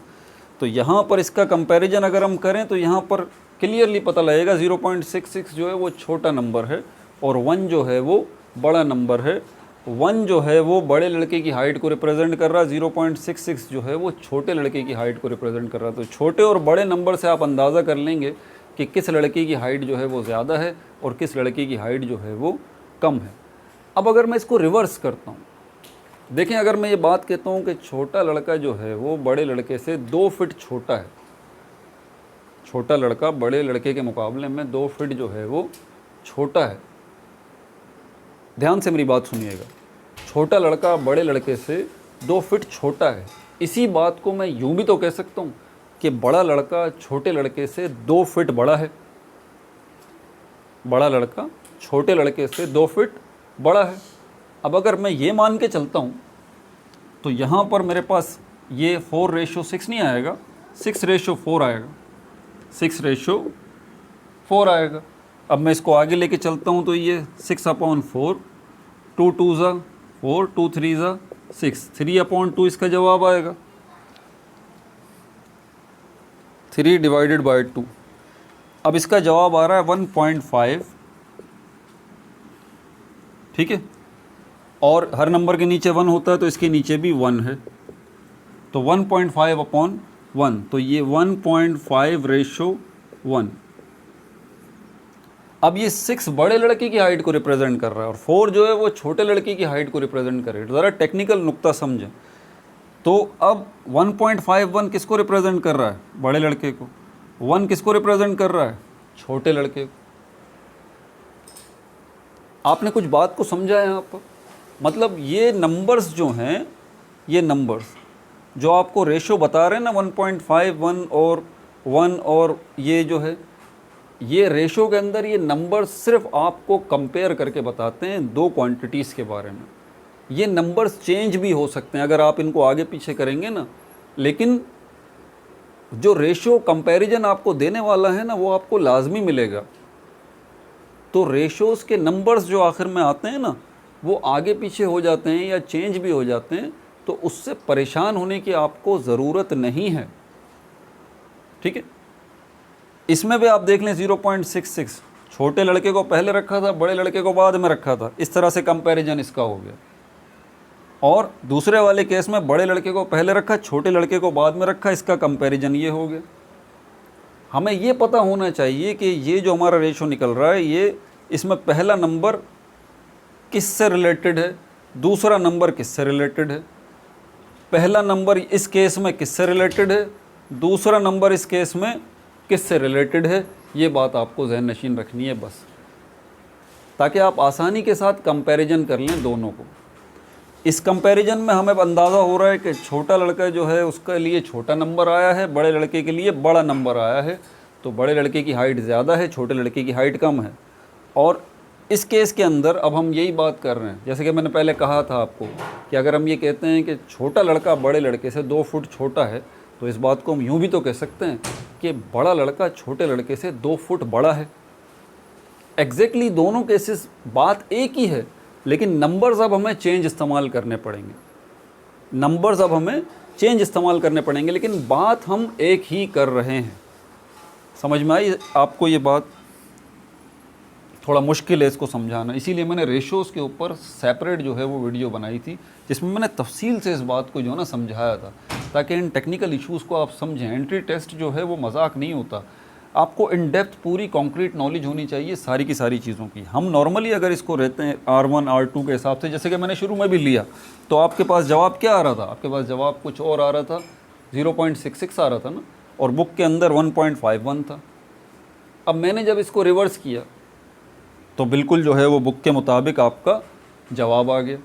तो यहाँ पर इसका कंपैरिजन अगर हम करें तो यहाँ पर क्लियरली पता लगेगा 0.66 जो है वो छोटा नंबर है और 1 जो है वो बड़ा नंबर है। 1 जो है वो बड़े लड़के की हाइट को रिप्रेजेंट कर रहा है, 0.66 जो है वो छोटे लड़के की हाइट को रिप्रेजेंट कर रहा है। तो छोटे और बड़े नंबर से आप अंदाज़ा कर लेंगे कि किस लड़के की हाइट जो है वो ज़्यादा है और किस लड़के की हाइट जो है वो कम है। अब अगर मैं इसको रिवर्स करता हूँ, देखें, अगर मैं ये बात कहता हूँ कि छोटा लड़का जो है वो बड़े लड़के से 2 फीट छोटा है, छोटा लड़का बड़े लड़के के मुकाबले में 2 फीट जो है वो छोटा है। ध्यान से मेरी बात सुनिएगा, छोटा लड़का बड़े लड़के से 2 फीट छोटा है। इसी बात को मैं यूँ भी तो कह सकता हूँ कि बड़ा लड़का छोटे लड़के से 2 फीट बड़ा है, बड़ा लड़का छोटे लड़के से 2 फीट बड़ा है। अब अगर मैं ये मान के चलता हूँ तो यहाँ पर मेरे पास ये 4:6 नहीं आएगा, 6:4 आएगा, 6:4 आएगा। अब मैं इसको आगे लेके चलता हूँ तो ये 6/4, 2 2 ज़ा 4, 2 3 ज़ा 6, 3/2 इसका जवाब आएगा, 3/2। अब इसका जवाब आ रहा है 1.5, ठीक है, और हर नंबर के नीचे 1 होता है तो इसके नीचे भी 1 है, तो 1.5/1, तो ये 1.5:1। अब ये 6 बड़े लड़के की हाइट को रिप्रेजेंट कर रहा है और 4 जो है वो छोटे लड़के की हाइट को रिप्रेजेंट कर रहा है। ज़रा टेक्निकल नुक्ता समझें। तो अब 1.51 किसको रिप्रेजेंट कर रहा है? बड़े लड़के को। 1 किसको रिप्रेजेंट कर रहा है? छोटे लड़के को। आपने कुछ बात को समझा है यहाँ पर? मतलब ये नंबर्स जो हैं, ये नंबर्स जो आपको रेशो बता रहे हैं ना 1.51 और 1 और ये जो है, ये रेशो के अंदर ये नंबर्स सिर्फ आपको कंपेयर करके बताते हैं दो क्वांटिटीज़ के बारे में। ये नंबर्स चेंज भी हो सकते हैं अगर आप इनको आगे पीछे करेंगे ना, लेकिन जो रेशो कंपैरिजन आपको देने वाला है ना वो आपको लाजमी मिलेगा। तो रेशोस के नंबर्स जो आखिर में आते हैं ना वो आगे पीछे हो जाते हैं या चेंज भी हो जाते हैं, तो उससे परेशान होने की आपको ज़रूरत नहीं है, ठीक है। इसमें भी आप देख लें 0.66 छोटे लड़के को पहले रखा था, बड़े लड़के को बाद में रखा था, इस तरह से कंपैरिजन इसका हो गया। और दूसरे वाले केस में बड़े लड़के को पहले रखा, छोटे लड़के को बाद में रखा, इसका कंपैरिजन ये हो गया। हमें ये पता होना चाहिए कि ये जो हमारा रेशो निकल रहा है, ये इसमें पहला नंबर किससे रिलेटेड है, दूसरा नंबर किससे रिलेटेड है। पहला नंबर इस केस में किससे रिलेटेड है, दूसरा नंबर इस केस में किससे रिलेटेड है। ये बात आपको ज़हन नशीन रखनी है बस, ताकि आप आसानी के साथ कंपैरिजन कर लें दोनों को। इस कंपैरिजन में हमें अंदाज़ा हो रहा है कि छोटा लड़का जो है उसके लिए छोटा नंबर आया है, बड़े लड़के के लिए बड़ा नंबर आया है। तो बड़े लड़के की हाइट ज़्यादा है, छोटे लड़के की हाइट कम है। और इस केस के अंदर अब हम यही बात कर रहे हैं, जैसे कि मैंने पहले कहा था आपको कि अगर हम ये कहते हैं कि छोटा लड़का बड़े लड़के से 2 फुट छोटा है, तो इस बात को हम यूँ भी तो कह सकते हैं कि बड़ा लड़का छोटे लड़के से 2 फुट बड़ा है। एग्जैक्टली दोनों केसेस बात एक ही है, लेकिन नंबर्स अब हमें चेंज इस्तेमाल करने पड़ेंगे। नंबर्स अब हमें चेंज इस्तेमाल करने पड़ेंगे, लेकिन बात हम एक ही कर रहे हैं। समझ में आई आपको ये बात? थोड़ा मुश्किल है इसको समझाना, इसीलिए मैंने रेशोज़ के ऊपर सेपरेट जो है वो वीडियो बनाई थी, जिसमें मैंने तफसील से इस बात को जो है ना समझाया था, ताकि इन टेक्निकल इश्यूज़ को आप समझें। एंट्री टेस्ट जो है वो मजाक नहीं होता, आपको इन डेप्थ पूरी कॉन्क्रीट नॉलेज होनी चाहिए सारी की सारी चीज़ों की। हम नॉर्मली अगर इसको रहते हैं R1 R2 के हिसाब से, जैसे कि मैंने शुरू में भी लिया, तो आपके पास जवाब क्या आ रहा था? आपके पास जवाब कुछ और आ रहा था, 0.66 आ रहा था ना, और बुक के अंदर 1.51 था। अब मैंने जब इसको रिवर्स किया तो बिल्कुल जो है वो बुक के मुताबिक आपका जवाब आ गया।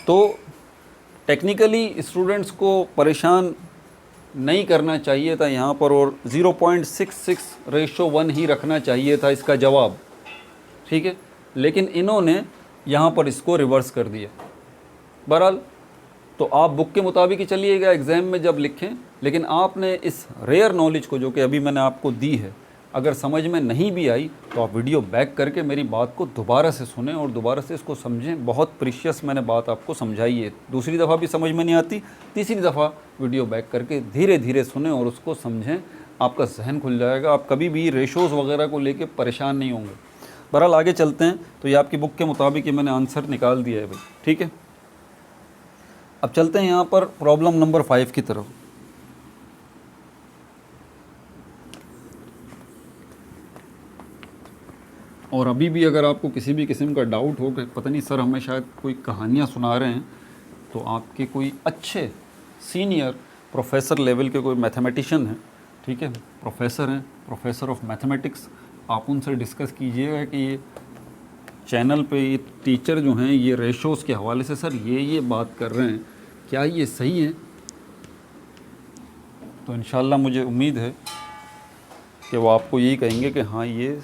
तो टेक्निकली स्टूडेंट्स को परेशान नहीं करना चाहिए था यहाँ पर, और 0.66:1 ही रखना चाहिए था इसका जवाब, ठीक है। लेकिन इन्होंने यहाँ पर इसको रिवर्स कर दिया। बहरहाल तो आप बुक के मुताबिक ही चलिएगा एग्ज़ाम में जब लिखें, लेकिन आपने इस रेयर नॉलेज को जो कि अभी मैंने आपको दी है, अगर समझ में नहीं भी आई तो आप वीडियो बैक करके मेरी बात को दोबारा से सुनें और दोबारा से इसको समझें। बहुत प्रीशियस मैंने बात आपको समझाई है। दूसरी दफ़ा भी समझ में नहीं आती, तीसरी दफ़ा वीडियो बैक करके धीरे धीरे सुनें और उसको समझें, आपका जहन खुल जाएगा। आप कभी भी रेशोज़ वगैरह को लेके परेशान नहीं होंगे। बहरहाल आगे चलते हैं। तो ये आपकी बुक के मुताबिक ये मैंने आंसर निकाल दिया है भाई, ठीक है। अब चलते हैं यहाँ पर प्रॉब्लम नंबर 5 की तरफ। और अभी भी अगर आपको किसी भी किस्म का डाउट हो कि पता नहीं सर हमें शायद कोई कहानियाँ सुना रहे हैं, तो आपके कोई अच्छे सीनियर प्रोफेसर लेवल के कोई मैथमेटिशियन हैं, ठीक है, प्रोफेसर हैं, प्रोफेसर ऑफ मैथमेटिक्स, आप उनसे डिस्कस कीजिएगा कि ये चैनल पे ये टीचर जो हैं ये रेशोज़ के हवाले से सर ये बात कर रहे हैं, क्या ये सही है? तो इंशाल्लाह मुझे उम्मीद है कि वो आपको यही कहेंगे कि हाँ ये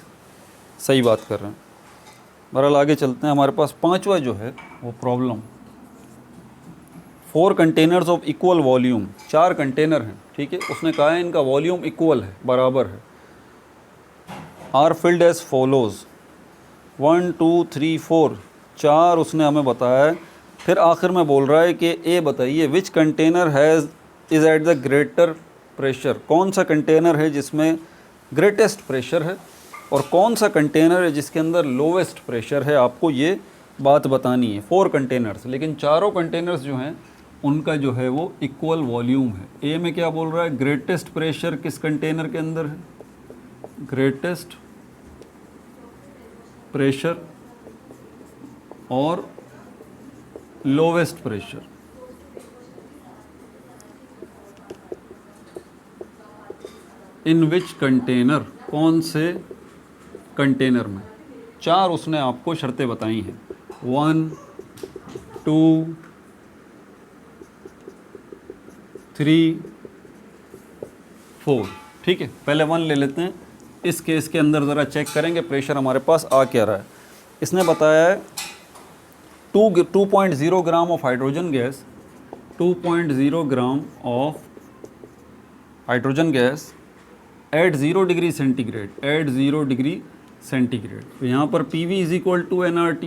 सही बात कर रहे हैं। बहरहाल आगे चलते हैं। हमारे पास 5वां जो है वो problem, 4 containers of equal volume, 4 container हैं, ठीक है। उसने कहा है इनका वॉल्यूम इक्वल है, बराबर है। आर फिल्ड एज फॉलोज़ 1 2 3 4, 4 उसने हमें बताया है। फिर आखिर में बोल रहा है कि ए बताइए which container has is at the greater pressure, कौन सा कंटेनर है जिसमें ग्रेटेस्ट प्रेशर है और कौन सा कंटेनर है जिसके अंदर लोवेस्ट प्रेशर है। आपको ये बात बतानी है। 4 कंटेनर्स, लेकिन चारों कंटेनर्स जो हैं उनका जो है वो इक्वल वॉल्यूम है। ए में क्या बोल रहा है, ग्रेटेस्ट प्रेशर किस कंटेनर के अंदर है, ग्रेटेस्ट प्रेशर और लोवेस्ट प्रेशर। इन विच कंटेनर, कौन से कंटेनर में। 4 उसने आपको शर्तें बताई हैं, 1 2 3 4, ठीक है। पहले 1 ले लेते हैं। इस केस के अंदर ज़रा चेक करेंगे प्रेशर हमारे पास आ क्या रहा है। इसने बताया है 2.0 gram of hydrogen gas, 2.0 gram of hydrogen gas at 0 degree centigrade, at 0 degree centigrade. तो यहाँ पर PV is equal to nRT,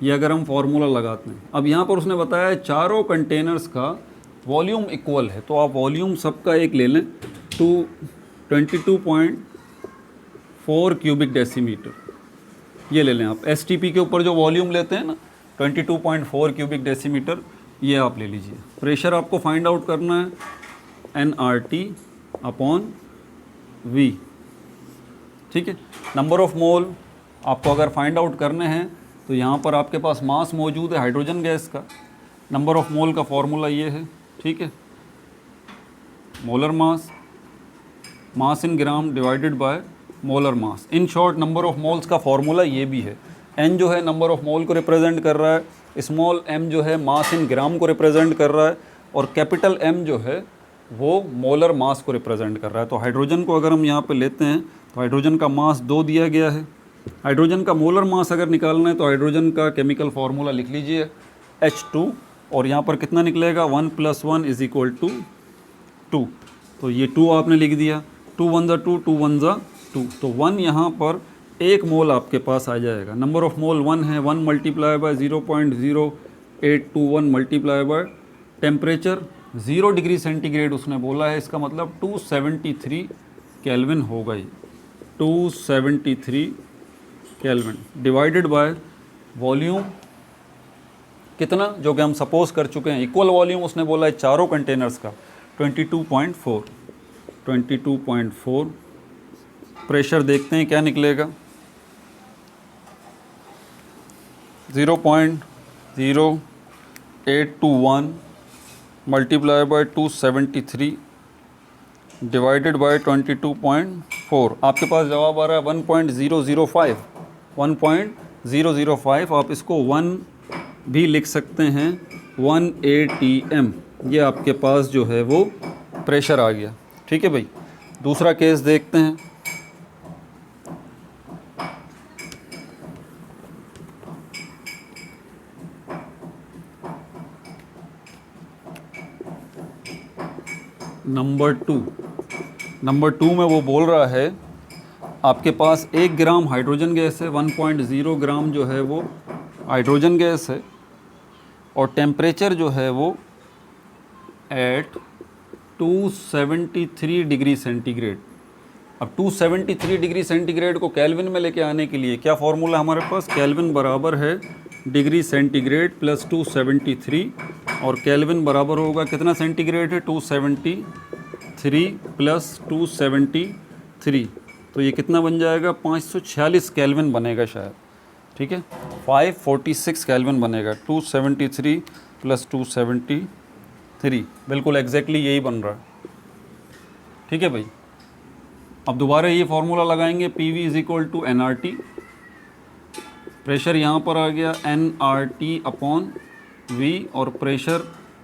ये अगर हम फार्मूला लगाते हैं। अब यहाँ पर उसने बताया है चारों कंटेनर्स का वॉल्यूम इक्वल है, तो आप वॉल्यूम सबका एक ले लें, 22.4 क्यूबिक डेसीमीटर, ये ले लें आप। STP के ऊपर जो वॉल्यूम लेते हैं ना 22.4 क्यूबिक डेसीमीटर, ये आप ले लीजिए। प्रेशर आपको फाइंड आउट करना है nRT अपॉन V, ठीक है। नंबर ऑफ मोल आपको अगर फाइंड आउट करने हैं तो यहाँ पर आपके पास मास मौजूद है हाइड्रोजन गैस का। नंबर ऑफ मोल का फॉर्मूला ये है, ठीक है, molar mass, mass in gram divided by molar mass. In short number of moles का फॉर्मूला ये भी है। N जो है नंबर ऑफ मोल को रिप्रेजेंट कर रहा है, स्मॉल m जो है मास इन ग्राम को रिप्रेजेंट कर रहा है, और कैपिटल M जो है वो मोलर मास को रिप्रेजेंट कर रहा है। तो हाइड्रोजन को अगर हम यहाँ पे लेते हैं तो हाइड्रोजन का मास 2 दिया गया है। हाइड्रोजन का मोलर मास अगर निकालना है तो हाइड्रोजन का केमिकल फार्मूला लिख लीजिए H2, और यहाँ पर कितना निकलेगा 1 + 1 = 2। तो ये 2 आपने लिख दिया, 2 1 ज़ा 2, 2 1 ज़ा 2, तो 1 यहाँ पर 1 मोल आपके पास आ जाएगा। नंबर ऑफ मोल 1 है, 1 multiply by 0.0821 multiply by temperature 0 degree centigrade उसने बोला है, इसका मतलब 273 केल्विन होगा। ये 273 केल्विन डिवाइडेड बाय वॉल्यूम कितना, जो कि हम सपोज कर चुके हैं इक्वल वॉल्यूम उसने बोला है चारों कंटेनर्स का 22.4। प्रेशर देखते हैं क्या निकलेगा, 0.0821 मल्टीप्लाई बाय 273 डिवाइडेड बाय 22.4। आपके पास जवाब आ रहा है 1.005। 1.005, आप इसको 1 भी लिख सकते हैं, 1 atm, ये आपके पास जो है वो प्रेशर आ गया। ठीक है भाई, दूसरा केस देखते हैं। नंबर 2 में वो बोल रहा है आपके पास 1 ग्राम हाइड्रोजन गैस है, 1.0 ग्राम जो है वो हाइड्रोजन गैस है, और टेम्परेचर जो है वो एट 273 डिग्री सेंटीग्रेड। अब 273 डिग्री सेंटीग्रेड को केल्विन में लेके आने के लिए क्या फॉर्मूला हमारे पास, केल्विन बराबर है डिग्री सेंटीग्रेड प्लस 273, और केल्विन बराबर होगा कितना सेंटीग्रेड है, 273 प्लस 273, तो ये कितना बन जाएगा, 546 केल्विन बनेगा शायद, ठीक है, 546 केल्विन बनेगा, 273 प्लस 273, बिल्कुल एग्जैक्टली यही बन रहा है, ठीक है भाई। अब दोबारा ये फॉर्मूला लगाएंगे, P V is equal to N R T, pressure यहाँ पर आ गया N R T upon V, और प्रेशर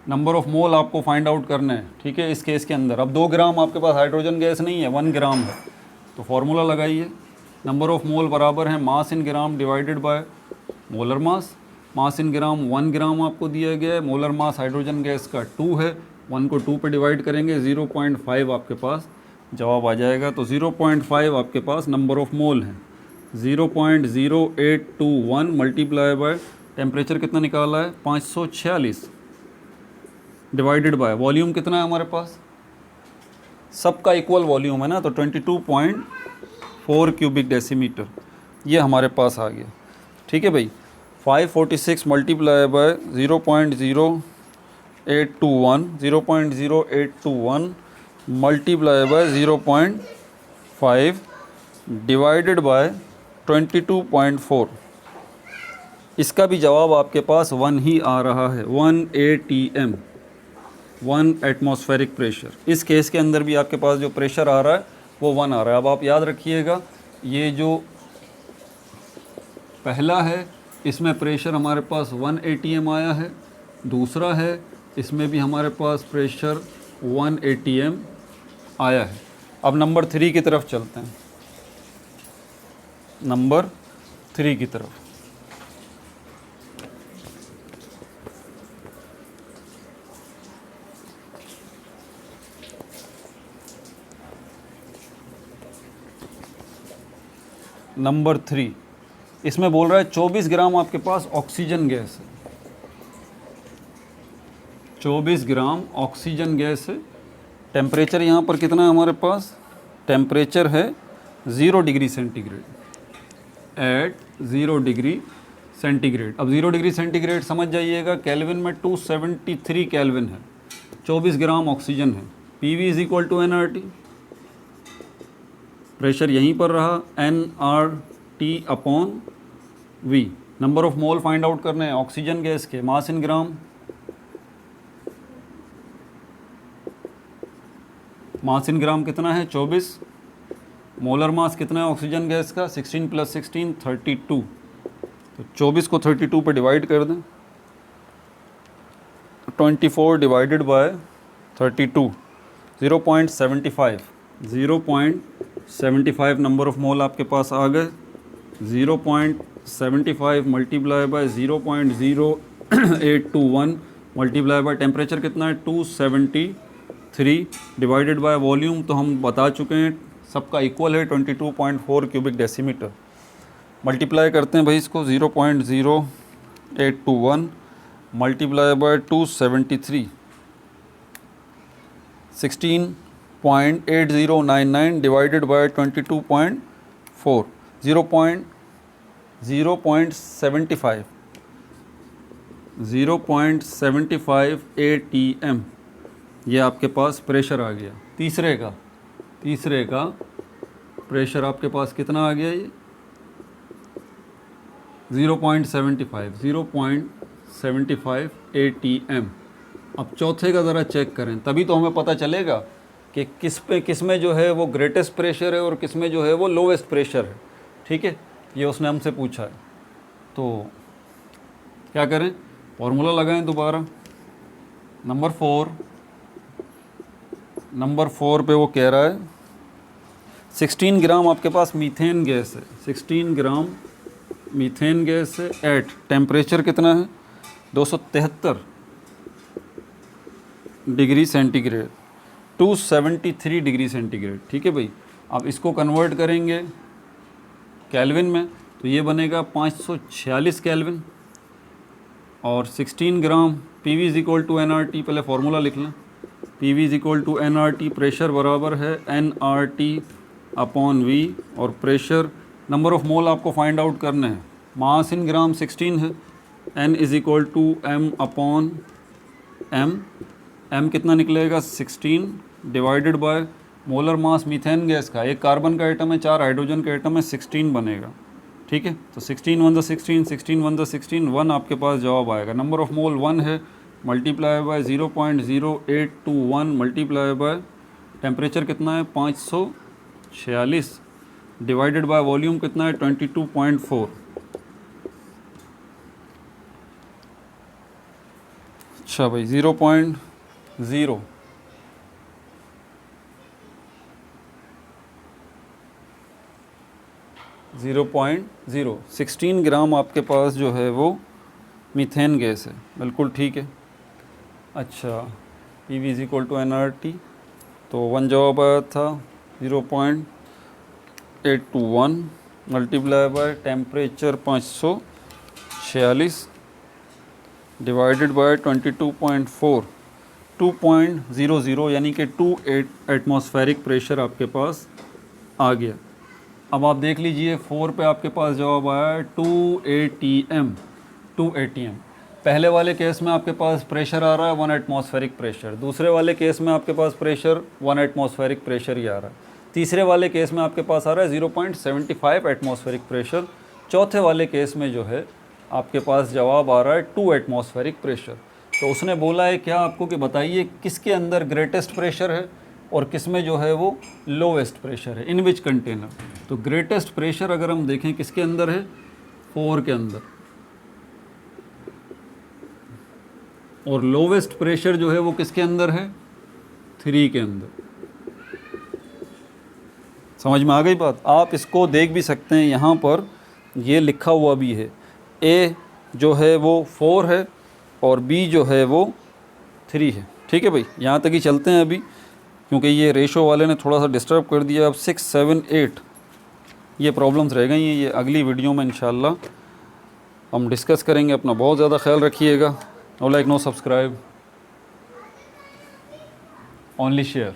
नंबर ऑफ मोल आपको फाइंड आउट करना है, ठीक है, इस केस के अंदर। अब 2 ग्राम आपके पास हाइड्रोजन गैस नहीं है, 1 ग्राम है, तो फॉर्मूला लगाइए, नंबर ऑफ मोल बराबर है mass in gram divided by molar mass. Mass in gram 1 gram आपको दिया गया है, मोलर मास हाइड्रोजन गैस का 2 है, 1 को 2 पे डिवाइड करेंगे, 0.5 आपके पास जवाब आ जाएगा। तो 0.5 आपके पास नंबर ऑफ मोल हैं, 0.0821 मल्टीप्लाई बाय टेम्परेचर कितना निकाला है, 546, डिवाइडेड बाय वॉल्यूम कितना है हमारे पास, सबका इक्वल वॉल्यूम है ना, तो 22.4 क्यूबिक डेसीमीटर ये हमारे पास आ गया, ठीक है भाई। 546 multiply by 0.0821 multiply by 0.5 divided by 22.4, इसका भी जवाब आपके पास 1 ही आ रहा है, 1 ATM, 1 एटमॉस्फेरिक प्रेशर। इस केस के अंदर भी आपके पास जो प्रेशर आ रहा है वो 1 आ रहा है। अब आप याद रखिएगा, ये जो पहला है इसमें प्रेशर हमारे पास 1 ATM आया है, दूसरा है इसमें भी हमारे पास प्रेशर 1 ATM आया है। अब नंबर 3 की तरफ चलते हैं, नंबर 3 की तरफ। नंबर 3 इसमें बोल रहा है 24 ग्राम आपके पास ऑक्सीजन गैस है, 24 ग्राम ऑक्सीजन गैस है। टेम्परेचर यहाँ पर कितना है हमारे पास, टेम्परेचर है 0 degree centigrade, at 0 degree centigrade. अब 0 डिग्री सेंटीग्रेड समझ जाइएगा, केल्विन में 273 केल्विन है, 24 ग्राम ऑक्सीजन है, P V is equal to N R T, pressure यहीं पर रहा N R T upon V. Number of mole find out करने हैं ऑक्सीजन गैस के, मास इन ग्राम, मास इन ग्राम कितना है 24, मोलर मास कितना है ऑक्सीजन गैस का 16 + 16 32, तो 24 को 32 पे डिवाइड कर दें, 24 डिवाइडेड बाय 32, 0.75 नंबर ऑफ मोल आपके पास आ गए। 0.75 multiply by 0.0821 multiply by temperature कितना है 273 डिवाइडेड बाय वॉल्यूम, तो हम बता चुके हैं सबका इक्वल है 22.4 क्यूबिक डेसीमीटर। मल्टीप्लाई करते हैं भाई इसको, 0.0821 multiply by 273, 16.8099 divided by 22.4, 0.75 ATM ये आपके पास प्रेशर आ गया। तीसरे का प्रेशर आपके पास कितना आ गया, ये 0.75 ATM। अब चौथे का ज़रा चेक करें, तभी तो हमें पता चलेगा कि किस में जो है वो ग्रेटेस्ट प्रेशर है और किस में जो है वो लोवेस्ट प्रेशर है, ठीक है, ये उसने हमसे पूछा है। तो क्या करें, फॉर्मूला लगाएं दोबारा। नंबर 4 पे वो कह रहा है 16 ग्राम आपके पास मीथेन गैस है, 16 ग्राम मीथेन गैस है, एट टेम्परेचर कितना है 273 डिग्री सेंटीग्रेड, 273 डिग्री सेंटीग्रेड, ठीक है भाई। अब इसको कन्वर्ट करेंगे केल्विन में, तो ये बनेगा 546 केल्विन। और 16 gram PV is equal to NRT, पहले फार्मूला लिख लें। PV is equal to NRT, प्रेशर बराबर है NRT अपॉन V, और प्रेशर नंबर ऑफ मोल आपको फाइंड आउट करने हैं। मास इन ग्राम 16 है, N is equal to M upon M। M कितना निकलेगा 16 divided by molar mass methane gas का, एक कार्बन का आइटम है, 4 हाइड्रोजन का आइटम है, 16 बनेगा। ठीक है, तो 16 1 द 16, 16 1 द 16, 1 आपके पास जवाब आएगा। नंबर ऑफ मोल 1 है, multiply by 0.0821 multiply by temperature कितना है 546 डिवाइडेड बाय वॉल्यूम कितना है 22.4। अच्छा भाई 0.0 0.0 16 ग्राम आपके पास जो है वो मीथेन गैस है, बिल्कुल ठीक है। अच्छा PV is equal to NRT, तो 1 जवाब आया था 0.821 multiply by temperature 546 divided by 22.4, 2.00 यानी कि 28 एटमॉस्फेरिक प्रेशर आपके पास आ गया। अब आप देख लीजिए 4 पे आपके पास जवाब आया है 2 ATM। पहले वाले केस में आपके पास प्रेशर आ रहा है 1 एटमॉस्फेरिक प्रेशर, दूसरे वाले केस में आपके पास प्रेशर 1 एटमॉस्फेरिक प्रेशर ही आ रहा है, तीसरे वाले केस में आपके पास आ रहा है 0.75 एटमॉस्फेरिक प्रेशर, चौथे वाले केस में जो है आपके पास जवाब आ रहा है 2 एटमॉस्फेरिक प्रेशर। तो उसने बोला है क्या आपको कि बताइए किसके अंदर ग्रेटेस्ट प्रेशर है और किस में जो है वो लोवेस्ट प्रेशर है, इन विच कंटेनर। तो ग्रेटेस्ट प्रेशर अगर हम देखें किसके अंदर है 4 के अंदर, और लोवेस्ट प्रेशर जो है वो किसके अंदर है 3 के अंदर। समझ में आ गई बात। आप इसको देख भी सकते हैं, यहाँ पर ये लिखा हुआ भी है, A जो है वो 4 है और B जो है वो 3 है। ठीक है भाई, यहाँ तक ही चलते हैं अभी, क्योंकि ये रेशो वाले ने थोड़ा सा डिस्टर्ब कर दिया। अब 6 7 8 ये प्रॉब्लम्स रह गई हैं, ये अगली वीडियो में इंशाल्लाह हम डिस्कस करेंगे। अपना बहुत ज़्यादा ख्याल रखिएगा। No like no subscribe, only share.